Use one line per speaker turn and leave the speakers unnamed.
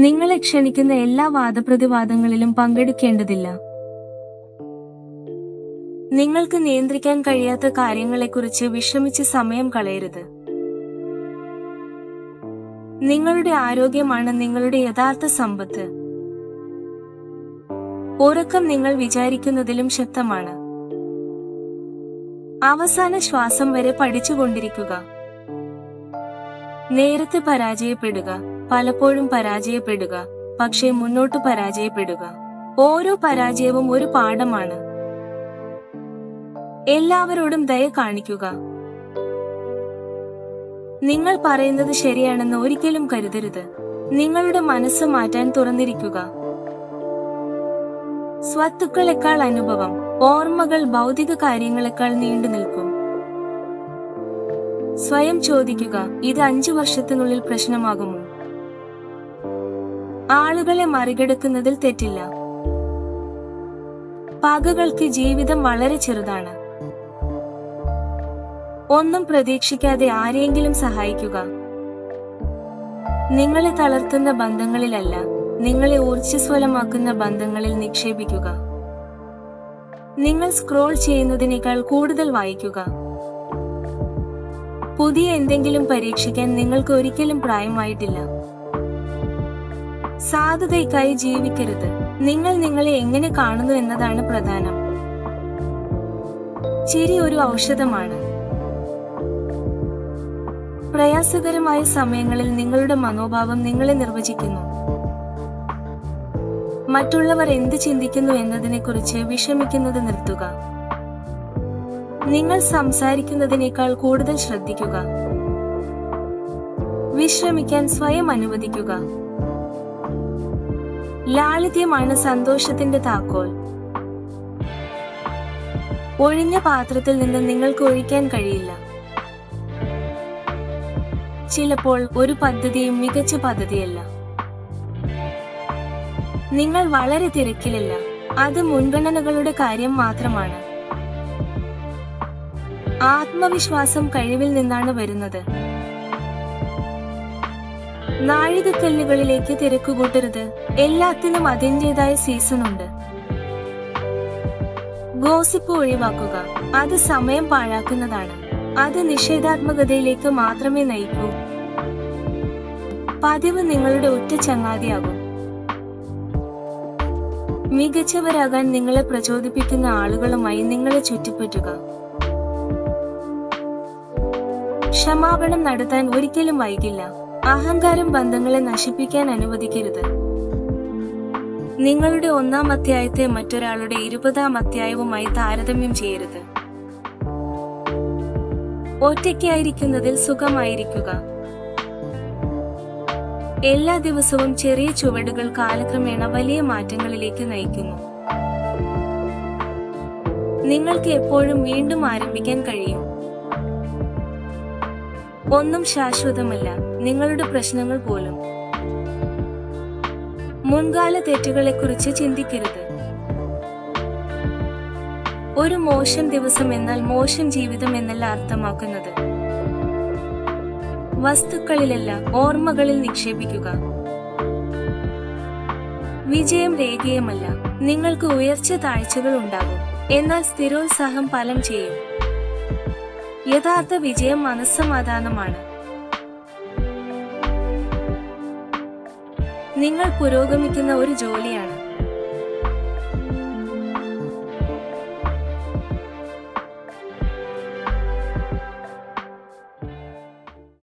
നിങ്ങളെ ക്ഷണിക്കുന്ന എല്ലാ വാദപ്രതിവാദങ്ങളിലും പങ്കെടുക്കേണ്ടതില്ല. നിങ്ങൾക്ക് നിയന്ത്രിക്കാൻ കഴിയാത്ത കാര്യങ്ങളെക്കുറിച്ച് വിഷമിച്ച് സമയം കളയരുത്. നിങ്ങളുടെ ആരോഗ്യമാണ് നിങ്ങളുടെ യഥാർത്ഥ സമ്പത്ത്. ഉറക്കം നിങ്ങൾ വിചാരിക്കുന്നതിലും ശക്തമാണ്. അവസാന ശ്വാസം വരെ പഠിച്ചുകൊണ്ടിരിക്കുക. നേരത്തെ പരാജയപ്പെടുക, പലപ്പോഴും പരാജയപ്പെടുക, പക്ഷേ മുന്നോട്ട് പരാജയപ്പെടുക. ഓരോ പരാജയവും ഒരു പാഠമാണ്. എല്ലാവരോടും ദയ കാണിക്കുക. നിങ്ങൾ പറയുന്നത് ശരിയാണെന്ന് ഒരിക്കലും കരുതരുത്. നിങ്ങളുടെ മനസ്സ് മാറ്റാൻ തുറന്നിരിക്കുക. സ്വത്തുക്കളെക്കാൾ അനുഭവം, ഓർമ്മകൾ ഭൗതിക കാര്യങ്ങളെക്കാൾ നീണ്ടു നിൽക്കും. സ്വയം ചോദിക്കുക, ഇത് 5 വർഷത്തിനുള്ളിൽ പ്രശ്നമാകുമോ? ആളുകളെ മറികടക്കുന്നതിൽ തെറ്റില്ല. പകകൾക്ക് ജീവിതം വളരെ ചെറുതാണ്. ഒന്നും പ്രതീക്ഷിക്കാതെ ആരെയെങ്കിലും സഹായിക്കുക. നിങ്ങളെ തളർത്തുന്ന ബന്ധങ്ങളിലല്ല, നിങ്ങളെ ഊർജ്ജസ്വലമാക്കുന്ന ബന്ധങ്ങളിൽ നിക്ഷേപിക്കുക. നിങ്ങൾ സ്ക്രോൾ ചെയ്യുന്നതിനേക്കാൾ കൂടുതൽ വായിക്കുക. പുതിയ എന്തെങ്കിലും പരീക്ഷിക്കാൻ നിങ്ങൾക്ക് ഒരിക്കലും പ്രായമായിട്ടില്ല. സാധുതയ്ക്കായി ജീവിക്കരുത്. നിങ്ങൾ നിങ്ങളെ എങ്ങനെ കാണുന്നു എന്നതാണ് പ്രധാനം. ചിരി ഒരു ഔഷധമാണ്. പ്രയാസകരമായ സമയങ്ങളിൽ നിങ്ങളുടെ മനോഭാവം നിങ്ങളെ നിർവചിക്കുന്നു. മറ്റുള്ളവർ എന്ത് ചിന്തിക്കുന്നു എന്നതിനെക്കുറിച്ച് വിഷമിക്കുന്നത് നിർത്തുക. നിങ്ങൾ സംസാരിക്കുന്നതിനേക്കാൾ കൂടുതൽ ശ്രദ്ധിക്കുക. വിശ്രമിക്കാൻ സ്വയം അനുവദിക്കുക. ലാളിത്യമാണ് സന്തോഷത്തിന്റെ താക്കോൽ. ഒഴിഞ്ഞ പാത്രത്തിൽ നിന്ന് നിങ്ങൾക്ക് ഒഴിക്കാൻ കഴിയില്ല. ചിലപ്പോൾ ഒരു പദ്ധതിയും മികച്ച പദ്ധതിയല്ല. നിങ്ങൾ വളരെ തിരക്കിലല്ല, അത് മുൻഗണനകളുടെ കാര്യം മാത്രമാണ്. ആത്മവിശ്വാസം കഴിവിൽ നിന്നാണ് വരുന്നത്. നാഴികക്കല്ലുകളിലേക്ക് തിരക്കുകൂട്ടരുത്. എല്ലാത്തിനും അതിൻ്റെതായ സീസണുണ്ട്. ഗോസിപ്പ് ഒഴിവാക്കുക. അത് സമയം പാഴാക്കുന്നതാണ്. അത് നിഷേധാത്മകതയിലേക്ക് മാത്രമേ നയിക്കൂ. പതിവ് നിങ്ങളുടെ ഒറ്റ ചങ്ങാതിയാകും. മികച്ചവരാകാൻ നിങ്ങളെ പ്രചോദിപ്പിക്കുന്ന ആളുകളുമായി നിങ്ങളെ ചുറ്റിപ്പറ്റുക. ക്ഷമാപണം നടത്താൻ ഒരിക്കലും വൈകില്ല. അഹങ്കാരം ബന്ധങ്ങളെ നശിപ്പിക്കാൻ അനുവദിക്കരുത്. നിങ്ങളുടെ 1-ാം അധ്യായത്തെ മറ്റൊരാളുടെ 20-ാം അധ്യായവുമായി താരതമ്യം ചെയ്യരുത്. ഒറ്റയ്ക്കായിരിക്കുന്നതിൽ സുഖമായിരിക്കുക. എല്ലാ ദിവസവും ചെറിയ ചുവടുകൾ കാലക്രമേണ വലിയ മാറ്റങ്ങളിലേക്ക് നയിക്കുന്നു. നിങ്ങൾക്ക് എപ്പോഴും വീണ്ടും ആരംഭിക്കാൻ കഴിയും. ഒന്നും ശാശ്വതമല്ല, നിങ്ങളുടെ പ്രശ്നങ്ങൾ പോലും. മുൻകാല തെറ്റുകളെക്കുറിച്ച് ചിന്തിക്കരുത്. ഒരു മോശം ദിവസം എന്നാൽ മോശം ജീവിതം എന്നല്ല അർത്ഥമാക്കുന്നത്. വസ്തുക്കളിലല്ല, ഓർമ്മകളിൽ നിക്ഷേപിക്കുക. വിജയം രേഖീയമല്ല. നിങ്ങൾക്ക് ഉയർച്ച താഴ്ചകൾ ഉണ്ടാകും, എന്നാൽ സ്ഥിരോത്സാഹം ഫലം ചെയ്യും. യഥാർത്ഥ വിജയം മനസ്സമാധാനമാണ്. നിങ്ങൾ പുരോഗമിക്കുന്ന ഒരു ജോലിയാണ്.